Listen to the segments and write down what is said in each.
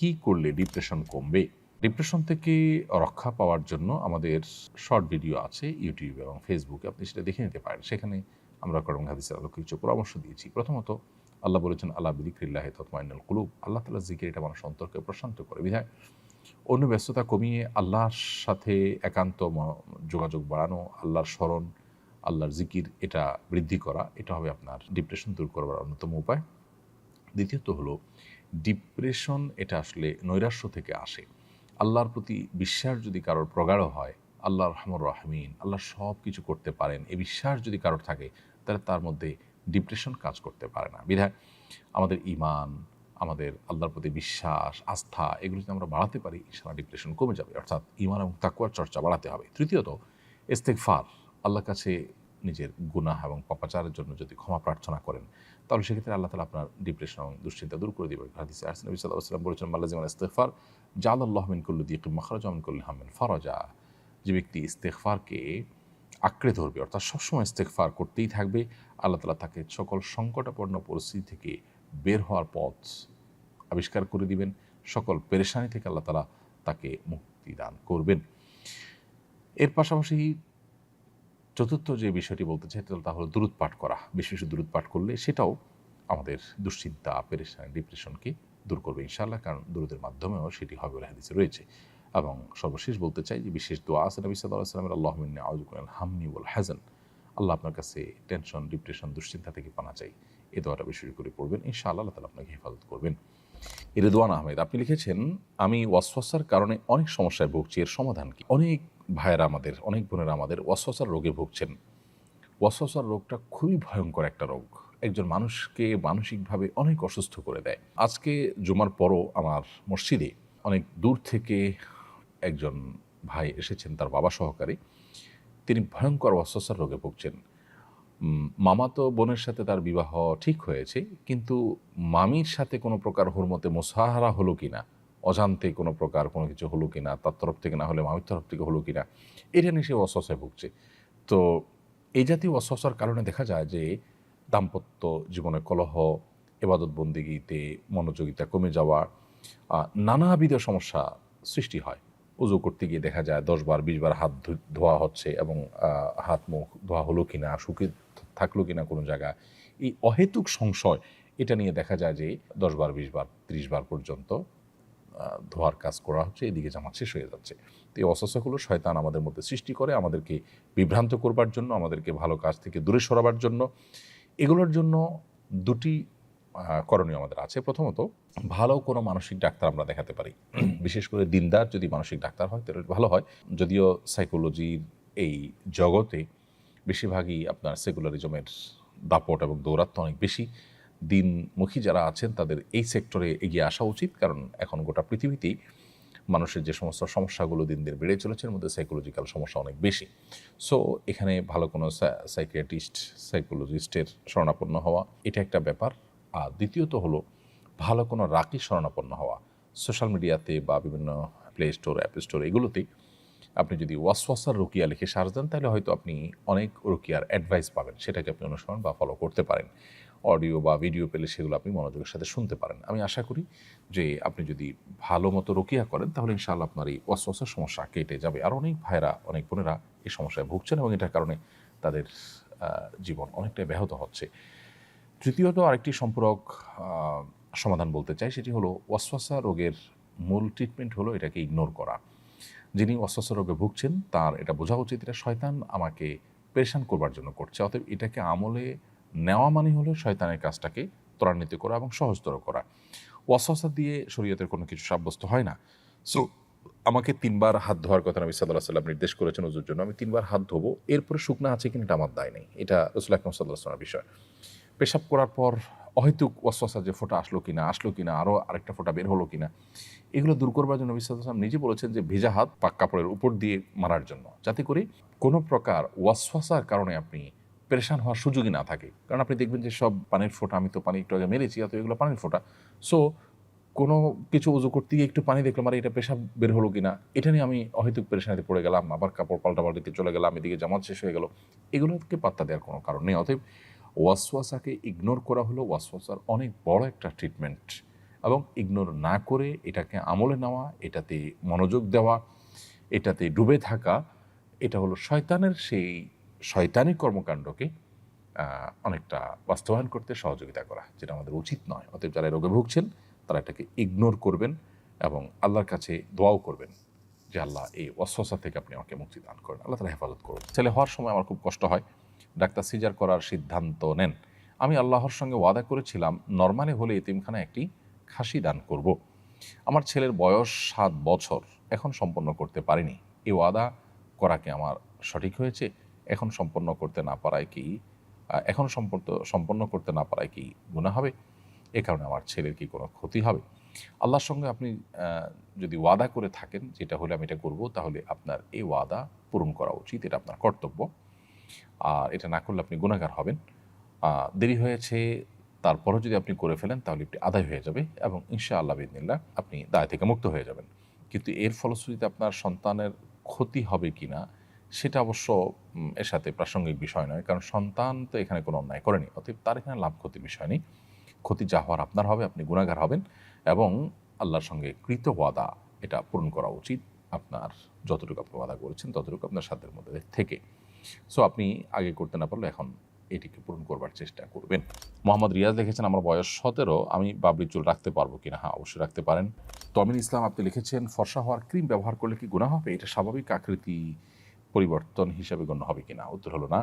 কি করলে ডিপ্রেশন কমবে? ডিপ্রেশন থেকে রক্ষা পাওয়ার জন্য আমাদের শর্ট ভিডিও আছে ইউটিউব এবং ফেসবুকে, আপনি সেটা দেখে নিতে পারেন। সেখানে আমরা কোরআন হাদিসের আলোকে কিছু পরামর্শ দিয়েছি। প্রথমত আল্লাহ বলেছেন, আল্লাহ বিযিকরিল্লাহি তাতমাইন্নুল কুলুব। আল্লাহ তাআলার জিকির এটা মানুষের অন্তরকে প্রশান্ত করে। বিধায় অন্য ব্যস্ততা কমিয়ে আল্লাহর সাথে একান্ত যোগাযোগ বাড়ানো, আল্লাহর স্মরণ, আল্লাহর জিকির এটা বৃদ্ধি করা, এটা হবে আপনার ডিপ্রেশন দূর করবার অন্যতম উপায়। দ্বিতীয়ত হলো, ডিপ্রেশন এটা আসলে নৈরাশ্য থেকে আসে। আল্লাহর প্রতি বিশ্বাস যদি কারোর প্রগাঢ় হয়, আল্লাহ রহমান রাহমিন, আল্লাহ সব কিছু করতে পারেন, এই বিশ্বাস যদি কারোর থাকে, তাহলে তার মধ্যে ডিপ্রেশন কাজ করতে পারে না। বিধায় আমাদের ঈমান, আমাদের আল্লাহর প্রতি বিশ্বাস, আস্থা, এগুলো যদি আমরা বাড়াতে পারি, ইনশাআল্লাহ ডিপ্রেশন কমে যাবে। অর্থাৎ ঈমান এবং তাকওয়ার চর্চা বাড়াতে হবে। তৃতীয়ত ইস্তেগফার, আল্লাহর কাছে নিজের গুনাহ এবং পাপাচারের জন্য যদি ক্ষমা প্রার্থনা করেন, তাহলে সেক্ষেত্রে আল্লাহ তাআলা আপনার ডিপ্রেশন এবং দুশ্চিন্তা দূর করে দিবেন। হাদিসে আসছে, নবী সাল্লাল্লাহু আলাইহি ওয়াসাল্লাম বলেছেন, মান লাযিমাল ইস্তিগফার জাআলাল্লাহু মিন কুল্লি দিকিন মাখরাজা ওয়া মিন কুল্লি হাম্মিন ফারাজা। যে ব্যক্তি ইস্তেগফারকে আঁকড়ে ধরবে, অর্থাৎ সবসময় ইস্তেগফার করতেই থাকবে, আল্লাহ তাআলা তাকে সকল সংকটাপন্ন পরিস্থিতি থেকে বের হওয়ার পথ আবিষ্কার করে দিবেন। সকল পেরেশানি থেকে আল্লাহ তাআলা তাকে মুক্তি দান করবেন। এর পাশাপাশি চতুর্থ যে বিষয়টি বলতে চাই, তা হলো দুরূদ পাঠ করা। বেশি বেশি দুরূদ পাঠ করলে সেটাও আমাদের দুশ্চিন্তা, পেরেশানি, ডিপ্রেশনকে দূর করবে ইনশাআল্লাহ, কারণ দুরূদের মাধ্যমেও সেটি হবে বলে হাদিসে রয়েছে। এবং সর্বশেষ বলতে চাই যে বিশেষ দোয়া আছে নবী সাল্লাল্লাহু আলাইহি ওয়াসাল্লামের, আল্লাহুম্মা ইন্নী আউযু বিকা মিনাল হাম্মি ওয়াল হাযান। আল্লাহ আপনার কাছে টেনশন, ডিপ্রেশন, দুশ্চিন্তা থেকে পানা চাই। এই দোয়াটা বেশি করে পড়বেন, ইনশাআল্লাহ আল্লাহ তাআলা আপনাকে হেফাজত করবেন। রিদওয়ান আহমেদ আপনি লিখেছেন, আমি ওয়াসওয়াসার কারণে অনেক সমস্যায় ভুগছি, এর সমাধান কি? অনেক ভাইয়েরা আমাদের, অনেক বোনেরা আমাদের ওয়াসওয়াসার রোগে ভুগছেন। ওয়াসওয়াসার রোগটা খুবই ভয়ঙ্কর একটা রোগ। একজন মানুষকে মানসিকভাবে অনেক অসুস্থ করে দেয়। আজকে জুমার পরও আমার মসজিদে অনেক দূর থেকে একজন ভাই এসেছেন, তার বাবা সহকারে। তিনি ভয়ঙ্কর ওয়াসওয়াসার রোগে ভুগছেন। মামাতো বোনের সাথে তার বিবাহ ঠিক হয়েছে, কিন্তু মামির সাথে কোনো প্রকার হুরমতে মোসাহারা হলো কিনা, অজান্তে কোনো প্রকার কোনো কিছু হলো কিনা, তার তরফ থেকে না হলে মামির তরফ থেকে হলো কিনা, এটা নিয়ে সে ওয়াসওয়াসায় ভুগছে। তো এই জাতীয় ওয়াসওয়াসার কারণে দেখা যায় যে দাম্পত্য জীবনে কলহ, ইবাদত বন্দেগীতে মনোযোগিতা কমে যাওয়া, নানাবিধ সমস্যা সৃষ্টি হয়। উজু করতে গিয়ে দেখা যায় 10 বার 20 বার হাত ধোয়া হচ্ছে, এবং হাত মুখ ধোয়া হলো কিনা, শুকিয়ে থাকলো কিনা কোনো জায়গা, এই অহেতুক সংশয়, এটা নিয়ে দেখা যায় যে 10 বার 20 বার 30 বার পর্যন্ত ধোয়ার কাজ করা হচ্ছে, এদিকে জামাত শেষ হয়ে যাচ্ছে। তো এই অস্বস্থাগুলো শয়তান আমাদের মধ্যে সৃষ্টি করে, আমাদেরকে বিভ্রান্ত করবার জন্য, আমাদেরকে ভালো কাজ থেকে দূরে সরাবার জন্য। এগুলোর জন্য দুটি করণীয় আমাদের আছে। প্রথমত, ভালো কোনো মানসিক ডাক্তার আমরা দেখাতে পারি। বিশেষ করে দিনদার যদি মানসিক ডাক্তার হয় তাহলে ভালো হয়। যদিও সাইকোলজির এই জগতে বেশিরভাগই আপনার সেকুলারিজমের দাপট এবং দৌরাত্ম্য অনেক বেশি। দিনমুখী যারা আছেন তাদের এই সেক্টরে এগিয়ে আসা উচিত, কারণ এখন গোটা পৃথিবীতেই মানুষের যে সমস্ত সমস্যাগুলো দিন দিন বেড়ে চলেছে, এর মধ্যে সাইকোলজিক্যাল সমস্যা অনেক বেশি। সো এখানে ভালো কোনো সাইকিয়াট্রিস্ট, সাইকোলজিস্টের শরণাপন্ন হওয়া, এটা একটা ব্যাপার। আর দ্বিতীয়ত হলো, ভালো কোনো রাকি শরণাপন্ন হওয়া। সোশ্যাল মিডিয়াতে বা বিভিন্ন প্লে স্টোর, অ্যাপ স্টোর, এগুলোতেই আপনি যদি ওয়াসওয়াসার রুকিয়া লিখে সার্চ দেন, তাহলে হয়তো আপনি অনেক রুকিয়ার অ্যাডভাইস পাবেন, সেটাকে আপনি অনুসরণ বা ফলো করতে পারেন। অডিও বা ভিডিও পেলে সেগুলো আপনি মনোযোগের সাথে শুনতে পারেন। আমি আশা করি যে আপনি যদি ভালো মতো রুকিয়া করেন, তাহলে ইনশাআল্লাহ আপনার এই ওয়াসওয়াসার সমস্যা কেটে যাবে। আর অনেক ভাইরা, অনেক বোনেরা এই সমস্যায় ভুগছেন, এবং এটার কারণে তাদের জীবন অনেকটাই ব্যাহত হচ্ছে। তৃতীয়ত আরেকটি সম্পূরক সমাধান বলতে চাই, সেটি হলো ওয়াসওয়াসা রোগের মূল ট্রিটমেন্ট হলো এটাকে ইগনোর করা। যিনি ওয়াসওয়াসা রোগে ভুগছেন তার এটা বোঝা উচিত, এটা শয়তান আমাকে পেরেশান করবার জন্য করছে। অতএব এটাকে আমলে নেওয়া মানে হলো শয়তানের কাজটাকে ত্বরান্বিত করা এবং সহজতর করা। ওয়াসওয়াসা দিয়ে শরীয়তের কোনো কিছু সাব্যস্ত হয় না। সো আমাকে 3 বার হাত ধোয়ার কথা নবী সাল্লাল্লাহু আলাইহি ওয়াসাল্লাম নির্দেশ করেছেন ওযুর জন্য। আমি 3 বার হাত ধোবো, এরপরে শুকনা আছে কিনা এটা আমার দায় নেই। এটা রাসূল আকরাম সাল্লাল্লাহু আলাইহি ওয়াসাল্লামের বিষয়। পেশাব করার পর অহেতুক ওয়াসওয়াসা যে ফোঁটা আসলো কিনা, আরও আরেকটা ফোঁটা বের হলো কিনা, এগুলো দূর করবার জন্য নবী সাল্লাল্লাহু আলাইহি ওয়াসাল্লাম নিজে বলেছেন যে ভেজা হাত পাক কাপড়ের উপর দিয়ে মারার জন্য, যাতে করে কোনো প্রকার ওয়াসওয়াসার কারণে আপনি পেরেশান হওয়ার সুযোগই না থাকে। কারণ আপনি দেখবেন যে সব পানির ফোঁটা, আমি তো পানি একটু আগে মেরেছি, অত এগুলো পানির ফোঁটা। সো কোনো কিছু উজু করতে গিয়ে একটু পানি দেখলাম, আর এটা পেশাব বের হলো কিনা, এটা নিয়ে আমি অহেতুক পেরেশানিতে পড়ে গেলাম, আবার কাপড় পাল্টাপাল্টিতে চলে গেলাম, এদিকে জামাত শেষ হয়ে গেল। এগুলোকে পাত্তা দেওয়ার কোনো কারণ নেই। অতএব ওয়াসওয়াসাকে ইগনোর করা হলো ওয়াসওয়াসার অনেক বড় একটা ট্রিটমেন্ট, এবং ইগনোর না করে এটাকে আমলে নেওয়া, এটাতে মনোযোগ দেওয়া, এটাতে ডুবে থাকা, এটা হলো শয়তানের সেই শয়তানি কর্মকাণ্ডকে অনেকটা বাস্তবায়ন করতে সহযোগিতা করা, যেটা আমাদের উচিত নয়। অতএব যারা রোগে ভুগছেন তারা এটাকে ইগনোর করবেন এবং আল্লাহর কাছে দোয়াও করবেন যে আল্লাহ এই ওয়াসওয়াসা থেকে আপনি আমাকে মুক্তি দান করেন, আল্লাহ তাআলা হেফাজত করুন। ছেলে হওয়ার সময় আমার খুব কষ্ট হয়, ডাক্তার সিজার করার সিদ্ধান্ত নেন। আমি আল্লাহর সঙ্গে ওয়াদা করেছিলাম নরমালি হলে এতিমখানায় একটি খাসি দান করব। আমার ছেলের বয়স 7 বছর, এখন সম্পন্ন করতে পারিনি। এই ওয়াদা করা কি আমার সঠিক হয়েছে? এখন সম্পন্ন করতে না পারায় কি সম্পন্ন করতে না পারায় কি গুনাহ হবে? এ কারণে আমার ছেলের কি কোনো ক্ষতি হবে? আল্লাহর সঙ্গে আপনি যদি ওয়াদা করে থাকেন যেটা হলে আমি এটা করব, তাহলে আপনার এই ওয়াদা পূরণ করা উচিত, এটা আপনার কর্তব্য। আর এটা না করলে আপনি গুনাহগার হবেন। দেরি হয়েছে তারপরও যদি আপনি করে ফেলেন তাহলে এটি আদায় হয়ে যাবে এবং ইনশাআল্লাহ বিইذনিল্লাহ আপনি দায় থেকে মুক্ত হয়ে যাবেন। কিন্তু এর ফলশ্রুতিতে আপনার সন্তানের ক্ষতি হবে কিনা সেটা অবশ্য এর সাথে প্রাসঙ্গিক বিষয় নয়, কারণ সন্তান তো এখানে কোনো অন্যায় করেনি, অতএব তার এখানে লাভ ক্ষতির বিষয় নেই। ক্ষতি যা হওয়ার আপনার হবে, আপনি গুনাহগার হবেন এবং আল্লাহর সঙ্গে কৃত ওয়াদা এটা পূরণ করা উচিত আপনার। যতটুকু আপনি ওয়াদা করেছেন ততটুকু আপনার সাধ্যের মধ্যে থেকে। সো আপনি আগে করতে না পারলে এখন এটিকে পূরণ করবার চেষ্টা করবেন। মোহাম্মদ রিয়াজ লিখেছেন আমার বয়স 17, আমি বাবরি চুল রাখতে পারবো কিনা? হ্যাঁ, অবশ্যই রাখতে পারেন। তমিন ইসলাম আপনি লিখেছেন ফর্সা হওয়ার ক্রিম ব্যবহার করলে কি গুনাহ হবে? এটা স্বাভাবিক আকৃতি পরিবর্তন হিসাবে গণ্য হবে কিনা? উত্তর হলো না।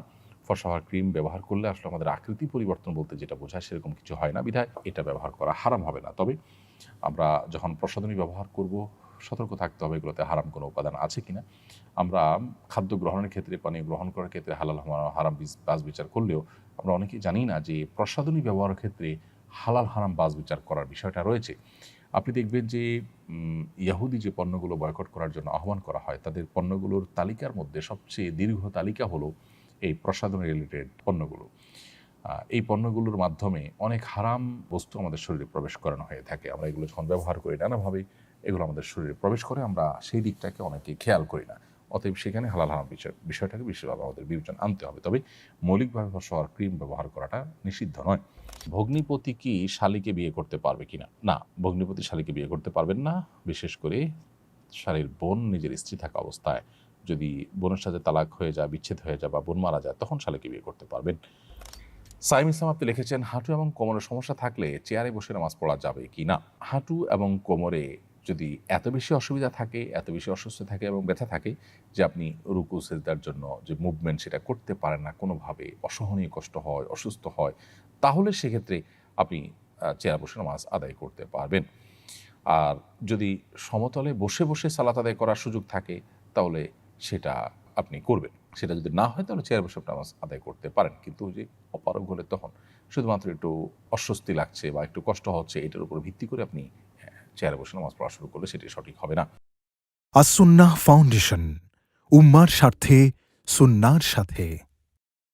ফর্সা হওয়ার ক্রিম ব্যবহার করলে আসলে আমাদের আকৃতি পরিবর্তন বলতে যেটা বোঝায় সেরকম কিছু হয় না, বিধায় এটা ব্যবহার করা হারাম হবে না। তবে আমরা যখন প্রসাধনী ব্যবহার করব সতর্ক থাকতে হবে এগুলোতে হারাম কোনো উপাদান আছে কিনা। আমরা খাদ্য গ্রহণের ক্ষেত্রে, পানীয় গ্রহণ করার ক্ষেত্রে হালাল হারাম বাছ বিচার করলেও আমরা অনেকেই জানি না যে প্রসাধনী ব্যবহারের ক্ষেত্রে হালাল হারাম বাছ বিচার করার বিষয়টা রয়েছে। আপনি দেখবেন যে ইয়াহুদি যে পণ্যগুলো বয়কট করার জন্য আহ্বান করা হয়, তাদের পণ্যগুলোর তালিকার মধ্যে সবচেয়ে দীর্ঘ তালিকা হলো এই প্রসাধনী রিলেটেড পণ্যগুলো। এই পণ্যগুলোর মাধ্যমে অনেক হারাম বস্তু আমাদের শরীরে প্রবেশ করানো হয়ে থাকে। আমরা এগুলো যখন ব্যবহার করি নানাভাবে এগুলো আমাদের শরীরে প্রবেশ করে, আমরা সেই দিকটাকে অনেকে খেয়াল করি না। অতএব সেখানে হালাল হারাম বিষয়টাকে বিশেষভাবে আমাদের বিবেচনা আনতে হবে। তবে মৌলিকভাবে ফর্সা হওয়ার ক্রিম ব্যবহার করাটা নিষিদ্ধ নয়। ভগ্নিপতি কি শালীকে বিয়ে করতে পারবে কিনা? না, ভগ্নিপতি শালীকে বিয়ে করতে পারবেন না। বিশেষ করে শালীর বোন নিজের স্ত্রী থাকা অবস্থায় যদি বোনের সাথে তালাক হয়ে যায়, বিচ্ছেদ হয়ে যায় বা বোন মারা যায়, তখন শালীকে বিয়ে করতে পারবেন। সাইম ইসলাম আপনি লিখেছেন হাঁটু এবং কোমরের সমস্যা থাকলে চেয়ারে বসে নামাজ পড়া যাবে কি না? হাঁটু এবং কোমরে যদি এত বেশি অসুবিধা থাকে, এত বেশি অসুস্থ থাকে এবং ব্যথা থাকে যে আপনি রুকু সেজদার জন্য যে মুভমেন্ট সেটা করতে পারেন না, কোনোভাবে অসহনীয় কষ্ট হয়, অসুস্থ হয়, তাহলে সেক্ষেত্রে আপনি চেয়ারে বসে নামাজ আদায় করতে পারবেন। আর যদি সমতলে বসে বসে সালাত আদায় করার সুযোগ থাকে তাহলে সেটা আপনি করবেন। সেটা যদি না হয় তাহলে চেয়ারে বসে আপনি নামাজ আদায় করতে পারেন। কিন্তু যে অপারগ হলে তখন শুধুমাত্র একটু অস্বস্তি লাগছে বা একটু কষ্ট হচ্ছে, এটার উপর ভিত্তি করে আপনি চেয়ারে বসে নামাজ পড়া শুরু করলে সেটি সঠিক হবে না। আস-সুন্নাহ ফাউন্ডেশন, উম্মার স্বার্থে সুন্নাহর সাথে।